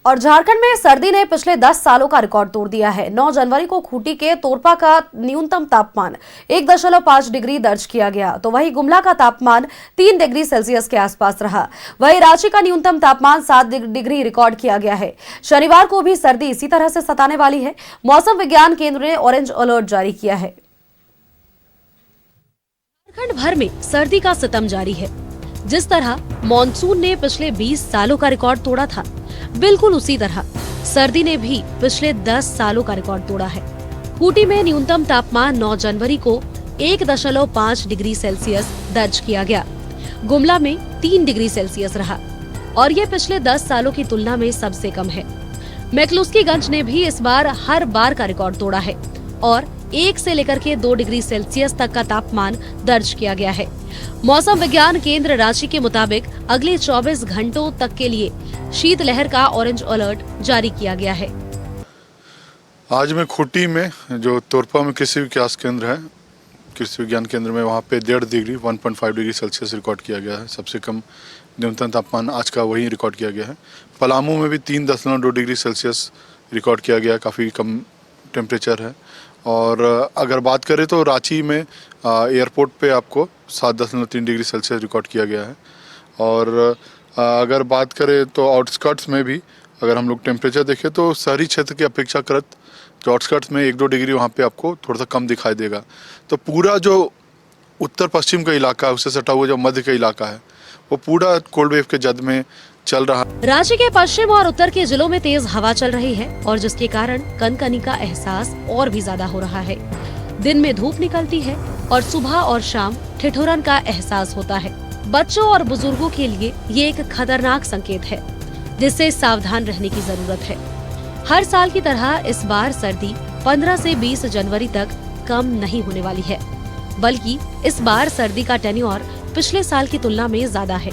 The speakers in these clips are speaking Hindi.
और झारखंड में सर्दी ने पिछले 10 सालों का रिकॉर्ड तोड़ दिया है। 9 जनवरी को खूंटी के तोरपा का न्यूनतम तापमान 1.5 डिग्री दर्ज किया गया, तो वहीं गुमला का तापमान 3 डिग्री सेल्सियस के आसपास रहा। वहीं रांची का न्यूनतम तापमान 7 डिग्री रिकॉर्ड किया गया है। शनिवार को भी सर्दी इसी तरह से सताने वाली है। मौसम विज्ञान केंद्र ने ऑरेंज अलर्ट जारी किया है। झारखंड भर में सर्दी का सितम जारी है। जिस तरह मॉनसून ने पिछले 20 सालों का रिकॉर्ड तोड़ा था, बिल्कुल उसी तरह सर्दी ने भी पिछले 10 सालों का रिकॉर्ड तोड़ा है। खूंटी में न्यूनतम तापमान 9 जनवरी को 1.5 डिग्री सेल्सियस दर्ज किया गया। गुमला में 3 डिग्री सेल्सियस रहा और ये पिछले 10 सालों की तुलना में सबसे कम है। मैक्लुस्कीगंज ने भी इस बार हर बार का रिकॉर्ड तोड़ा है और 1 से लेकर के 2 डिग्री सेल्सियस तक का तापमान दर्ज किया गया है। मौसम विज्ञान केंद्र रांची के मुताबिक अगले 24 घंटों तक के लिए शीतलहर का ऑरेंज अलर्ट जारी किया गया है। आज मैं खूंटी में जो तोरपा में कृषि विकास केंद्र है, कृषि विज्ञान केंद्र में, वहाँ पे 1.5 डिग्री 1.5 डिग्री सेल्सियस रिकॉर्ड किया गया है। सबसे कम न्यूनतम तापमान आज का वही रिकॉर्ड किया गया है। पलामू में भी 3.2 डिग्री सेल्सियस रिकॉर्ड किया गया, काफ़ी कम टेम्परेचर है। और अगर बात करें तो रांची में एयरपोर्ट पे आपको 7.3 डिग्री सेल्सियस रिकॉर्ड किया गया है। और अगर बात करें तो आउटस्कर्ट्स में भी अगर हम लोग टेम्परेचर देखें तो शहरी क्षेत्र की अपेक्षाकृत जो आउटस्कर्ट्स में 1-2 डिग्री वहाँ पे आपको थोड़ा सा कम दिखाई देगा। तो पूरा जो उत्तर पश्चिम का इलाका है, उससे सटा हुआ जो मध्य का इलाका है, वो पूरा कोल्ड वेव के जद में चल रहा। रांची के पश्चिम और उत्तर के जिलों में तेज हवा चल रही है और जिसके कारण कनकनी का एहसास और भी ज्यादा हो रहा है। दिन में धूप निकलती है और सुबह और शाम ठिठुरन का एहसास होता है। बच्चों और बुजुर्गों के लिए ये एक खतरनाक संकेत है, जिससे सावधान रहने की जरूरत है। हर साल की तरह इस बार सर्दी 15 से 20 जनवरी तक कम नहीं होने वाली है, बल्कि इस बार सर्दी का टेन्योर पिछले साल की तुलना में ज्यादा है।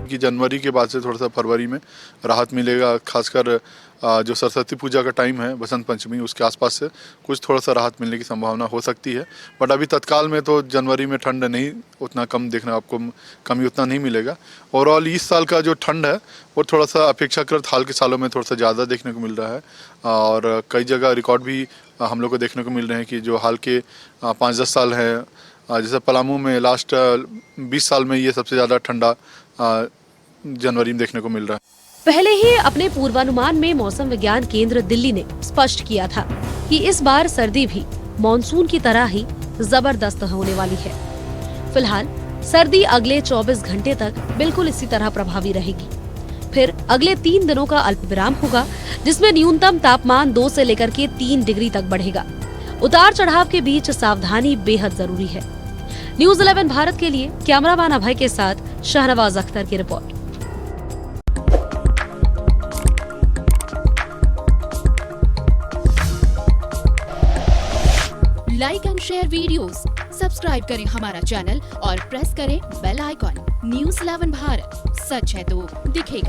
कि जनवरी के बाद से थोड़ा सा फरवरी में राहत मिलेगा, खासकर जो सरस्वती पूजा का टाइम है, बसंत पंचमी, उसके आसपास से कुछ थोड़ा सा राहत मिलने की संभावना हो सकती है। बट अभी तत्काल में तो जनवरी में ठंड नहीं उतना कम देखना, आपको कमी उतना नहीं मिलेगा। ओवरऑल इस साल का जो ठंड है वो थोड़ा सा अपेक्षाकृत हाल के सालों में थोड़ा सा ज़्यादा देखने को मिल रहा है। और कई जगह रिकॉर्ड भी हम लोग को देखने को मिल रहे हैं कि जो हाल के 5-10 साल हैं, जैसे पलामू में लास्ट 20 साल में ये सबसे ज़्यादा ठंडा जनवरी में देखने को मिल रहा है। पहले ही अपने पूर्वानुमान में मौसम विज्ञान केंद्र दिल्ली ने स्पष्ट किया था कि इस बार सर्दी भी मॉनसून की तरह ही जबरदस्त होने वाली है। फिलहाल सर्दी अगले 24 घंटे तक बिल्कुल इसी तरह प्रभावी रहेगी। फिर अगले 3 दिनों का अल्प विराम होगा, जिसमें न्यूनतम तापमान 2 से लेकर के 3 डिग्री तक बढ़ेगा। उतार चढ़ाव के बीच सावधानी बेहद जरूरी है। न्यूज़ 11 भारत के लिए कैमरामैन अभय के साथ शाहनवाज अख्तर की report. Like and share videos, subscribe करें हमारा चैनल और प्रेस करें बेल आइकॉन। न्यूज़ 11 भारत, सच है तो दिखेगा।